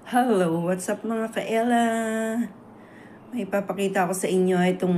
Hello, what's up mga ka-Ella? May papakita ko sa inyo itong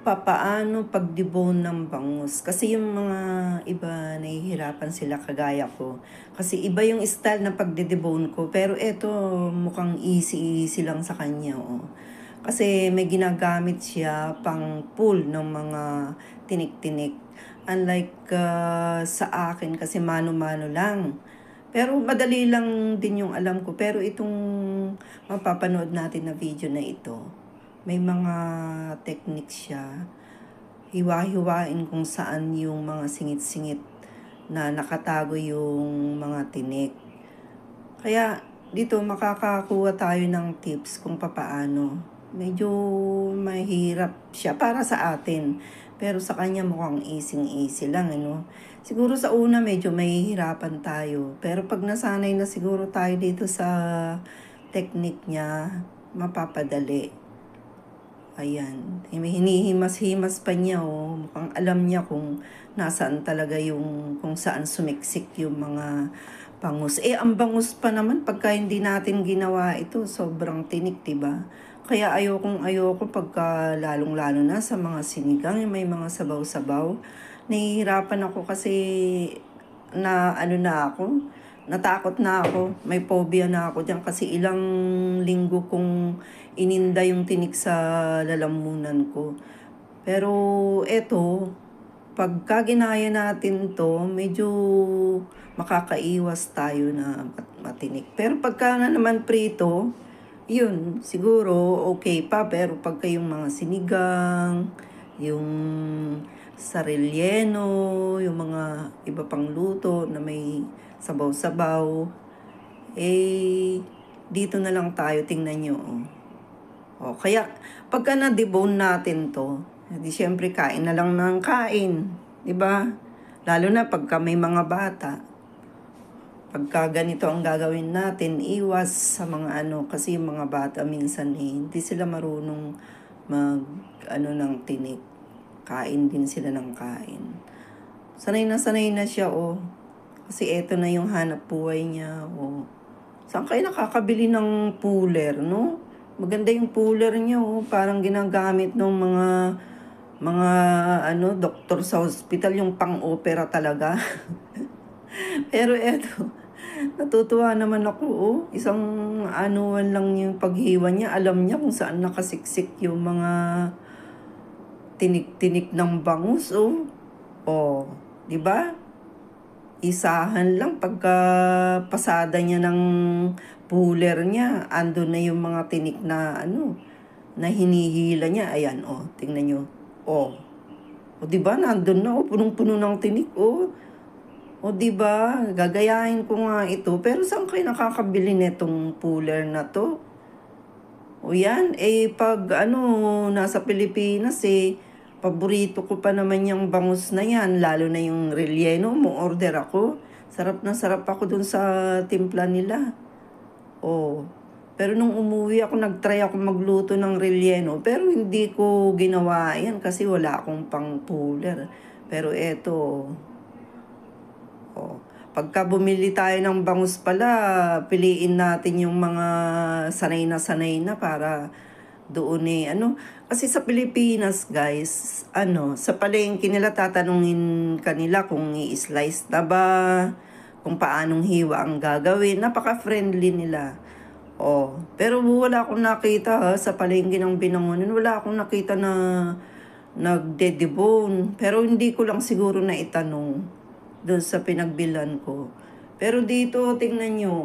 papaano pagdibon ng bangus. Kasi yung mga iba nahihirapan sila kagaya ko. Kasi iba yung style na pagdidibon ko. Pero eto mukhang easy lang sa kanya. Oh. Kasi may ginagamit siya pang pull ng mga tinik-tinik. Unlike sa akin kasi mano-mano lang. Pero madali lang din yung alam ko. Pero itong mapapanood natin na video na ito, may mga techniques siya. Hiwa-hiwain kung saan yung mga singit-singit na nakatago yung mga tinik. Kaya dito makakakuha tayo ng tips kung papaano. Medyo mahirap siya para sa atin. Pero sa kanya mukhang easy lang, ano. Siguro sa una medyo mahihirapan tayo. Pero pag nasanay na siguro tayo dito sa technique niya, mapapadali. Ayan. Hinihimas-himas pa niya, oh. Mukhang alam niya kung nasaan talaga yung, kung saan sumiksik yung mga bangus. Ang bangus pa naman, pagka hindi natin ginawa ito, sobrang tinik, diba? Kaya ayoko pagka lalong-lalo na sa mga sinigang, yung may mga sabaw-sabaw. Nahihirapan ako kasi natakot na ako. May phobia na ako dyan kasi ilang linggo kong ininda yung tinik sa lalamunan ko. Pero eto, pagka ginaya natin to, medyo makakaiwas tayo na matinik. Pero pagka na naman prito, yun, siguro okay pa. Pero pagka yung mga sinigang, yung sarilleno, yung mga iba pang luto na may sabaw-sabaw, dito na lang tayo, tingnan nyo. Kaya pagka na-debone natin to, di syempre kain na lang ng kain, di ba? Lalo na pagka may mga bata. Pagka ganito ang gagawin natin, iwas sa mga kasi yung mga bata minsan hindi sila marunong ng tinik. Kain din sila ng kain. Sanay na siya, oh. Kasi eto na yung hanap buhay niya, oh. Saan kayo nakakabili ng puller, no? Maganda yung puller niya, oh. Parang ginagamit ng mga doktor sa hospital, yung pang-opera talaga. Pero eto, natutuwa naman ako, oh. Isang anuan lang yung paghiwa niya. Alam niya kung saan nakasiksik yung mga tinik-tinik ng bangus, oh. Oh, di ba? Isahan lang pagka pasada niya ng puller niya, ando na yung mga tinik na na hinihila niya. Ayan, oh, tingnan niyo. Oh. O di ba nandun na, oh, punong-puno ng tinik, oh. O di ba, gagayahin ko nga ito. Pero saan kayo nakakabili netong puller na to? O yan, pag nasa Pilipinas, paborito ko pa naman yung bangus na yan, lalo na yung relleno, mo order ako. Sarap na sarap ako dun sa timpla nila. Pero nung umuwi ako, nagtry ako magluto ng relleno, pero hindi ko ginawa yan kasi wala akong pang puller. Pero eto, pagka bumili tayo ng bangus pala, piliin natin yung mga sanay na para doon kasi sa Pilipinas guys, sa palengke nila tatanungin kanila kung i-slice na ba, kung paanong hiwa ang gagawin, napaka-friendly nila. Pero wala akong nakita sa palengke ng Binangonan, wala akong nakita na nagde-debone, pero hindi ko lang siguro na itanong doon sa pinagbilan ko. Pero dito, tingnan nyo.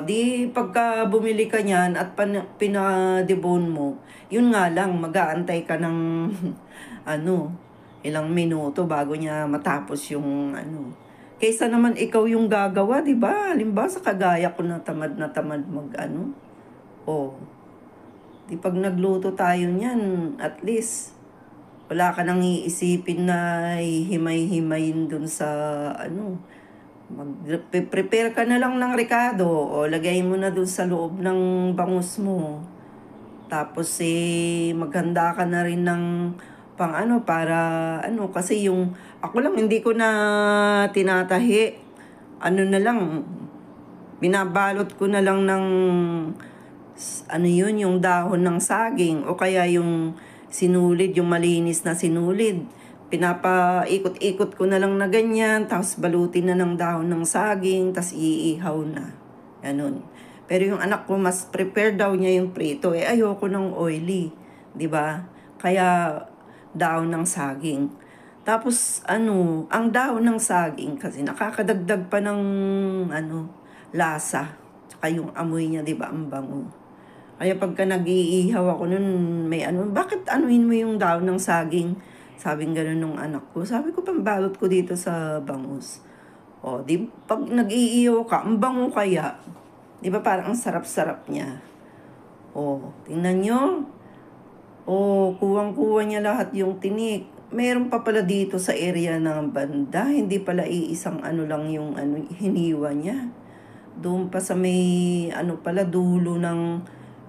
Di pagka bumili ka niyan at pinadebone mo, yun nga lang, mag-aantay ka ng ilang minuto bago niya matapos yung Kaysa naman ikaw yung gagawa, di ba? Halimbawa sa kagaya ko na tamad mag di pag nagluto tayo niyan, at least wala ka nang iisipin na himay-himayin dun sa mag-prepare ka na lang ng rekado o lagay mo na dun sa loob ng bangus mo. Tapos maghanda ka na rin ng pang para kasi yung ako lang hindi ko na tinatahi. Na lang binabalot ko na lang ng ano yun, yung dahon ng saging o kaya yung sinulid, yung malinis na sinulid. Pinapaikot-ikot ko na lang na ganyan, tapos balutin na ng dahon ng saging, tapos iihaw na. Ganun. Pero yung anak ko, mas prepare daw niya yung prito. Eh, ayoko ng oily. 'Di ba? Kaya dahon ng saging. Tapos, ang dahon ng saging kasi nakakadagdag pa ng, lasa. Tsaka yung amoy niya, 'di ba, ang bango. Kaya pagka nag-iihaw ako nun, bakit anuhin mo yung dahon ng saging? Sabing ganun nung anak ko. Sabi ko, pambalot ko dito sa bangus. O, pag nag-iihaw ka, ang bango kaya. Di ba parang ang sarap-sarap niya? O, tingnan nyo. O, kuwang-kuwa niya lahat yung tinik. Meron pa pala dito sa area ng banda. Hindi pala iisang lang yung hiniwa niya. Doon pa sa may pala dulo ng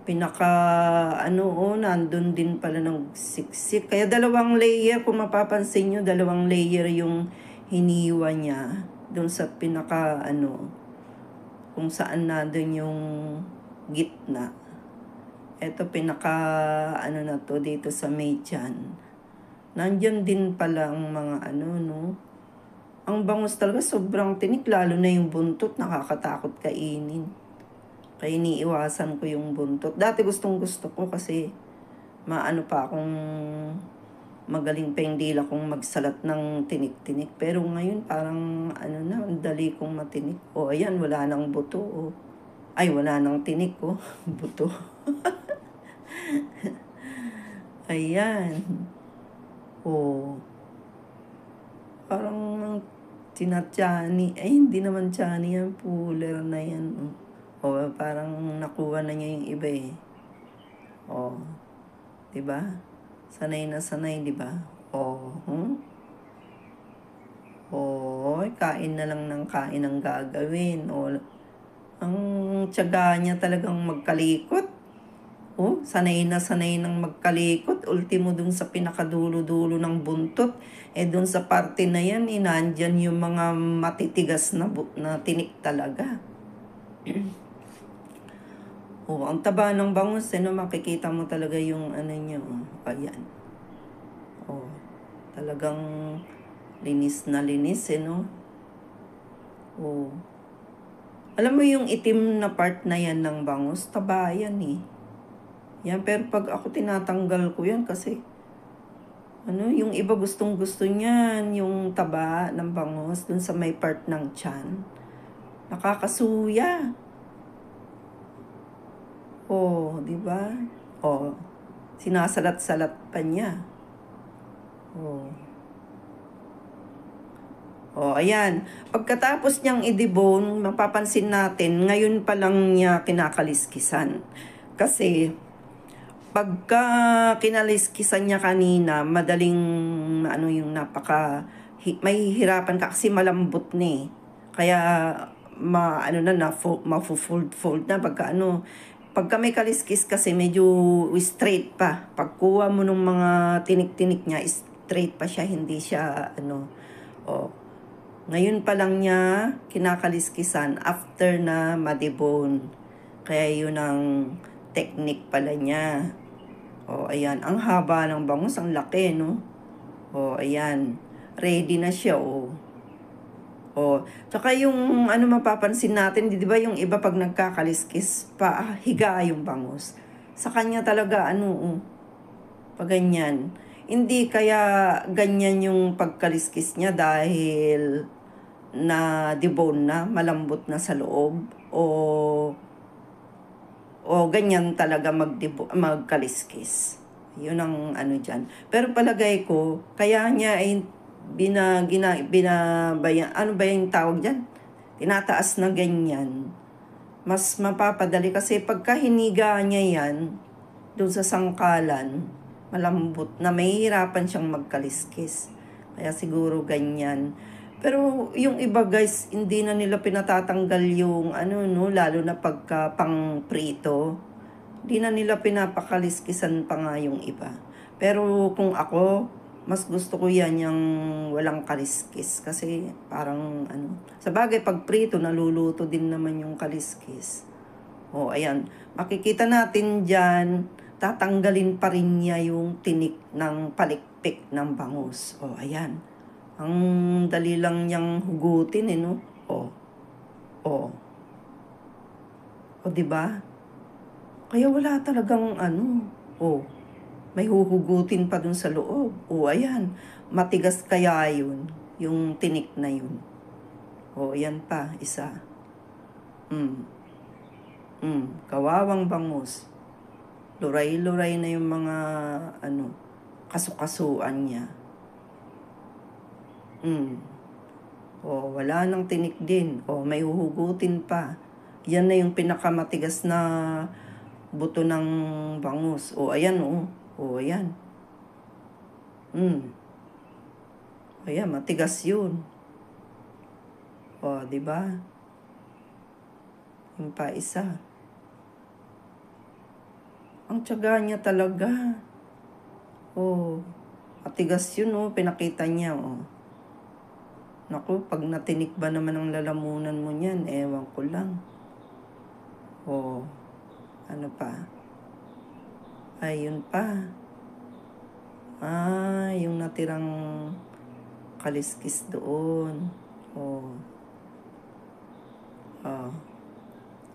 nandun din pala ng siksik. Kaya dalawang layer, kung mapapansin nyo, dalawang layer yung hiniwa niya. Doon sa kung saan nandun yung gitna. Ito na to dito sa may tiyan. Nandyan din pala ang mga Ang bangus talaga, sobrang tinik, lalo na yung buntot, nakakatakot kainin. Kaya iniiwasan ko yung buntot. Dati gusto ko kasi pa akong magaling pa yung dila kong magsalat ng tinik-tinik. Pero ngayon parang ang dali kong matinik. O ayan, wala nang buto. O. Ay, wala nang tinik ko. Buto. Ayan. O. Parang tinatyani. Ay, hindi naman tyani yan. Puler na yan. O, parang nakuha na niya yung iba eh. O, diba? Sanay na sanay, diba? O, O, kain na lang ng kain ang gagawin. O, ang tiyaga niya talagang magkalikot. O, sanay na sanay ng magkalikot. Ultimo dun sa pinakadulo-dulo ng buntot. Eh, dun sa parte na yan, nandyan yung mga matitigas na tinik talaga. Ang taba ng bangus, makikita mo talaga yung niya. Ayan. Talagang linis na linis, Alam mo yung itim na part na yan ng bangus, taba yan eh. Yan, pero pag ako tinatanggal ko yan kasi, yung iba gustong-gusto niyan, yung taba ng bangus, dun sa may part ng tiyan. Nakakasuya. Di ba? Sinasalat-salat pa niya. Ayan. Pagkatapos niyang i-debone, mapapansin natin, ngayon pa lang niya kinakaliskisan. Kasi, pagka kinaliskisan niya kanina, madaling, yung mahihirapan ka kasi malambot na eh. Kaya, mafu-fold na pagka may kaliskis kasi medyo straight pa. Pagkuha mo ng mga tinik-tinik niya, straight pa siya, hindi siya Ngayon pa lang niya kinakaliskisan after na ma-debone. Kaya yun ang technique pala niya. Ayan, ang haba ng bangus, ang laki, no? Ayan, ready na siya, Tsaka yung mapapansin natin, di ba yung iba pag nagkakaliskis pa, higa yung bangus. Sa kanya talaga, pag ganyan. Hindi kaya ganyan yung pagkaliskis niya dahil na debone na, malambot na sa loob, o ganyan talaga magkaliskis. Yun ang dyan. Pero palagay ko, kaya niya ay binabayan, ba yung tawag dyan? Tinataas na ganyan. Mas mapapadali kasi pagka hiniga niya yan, doon sa sangkalan, malambot na, mahihirapan siyang magkaliskis. Kaya siguro ganyan. Pero yung iba guys, hindi na nila pinatatanggal yung lalo na pagka pang prito. Hindi na nila pinapakaliskisan pa nga yung iba. Pero kung ako, Mas gusto ko yan yung walang kaliskis. Kasi parang ano. Sa bagay, pag prito, naluluto din naman yung kaliskis. O, ayan. Makikita natin dyan, tatanggalin pa rin niya yung tinik ng palikpik ng bangus. O, ayan. Ang dali lang niyang hugutin, no? O, o. O, diba? Kaya wala talagang ano. O, may huhugutin pa dun sa loob. O, ayan. Matigas kaya yun. Yung tinik na yun. O, ayan pa. Isa. Kawawang bangus. Luray-luray na yung mga, ano, kasukasuan niya. O, wala nang tinik din. O, may huhugutin pa. Yan na yung pinakamatigas na buto ng bangus. O, ayan, o. O, ayan. Ayan, matigas yun. O, diba? Yung pa isa. Ang tiyaga niya talaga. O, matigas yun, o. Pinakita niya, o. Naku, pag natinik ba naman ang lalamunan mo niyan, ewan ko lang. O, ano pa? Ayun pa. Yung natirang kaliskis doon. O.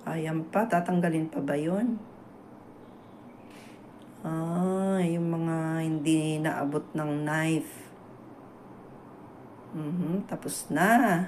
Ayan pa, tatanggalin pa ba yun? Yung mga hindi naabot ng knife. Tapos na.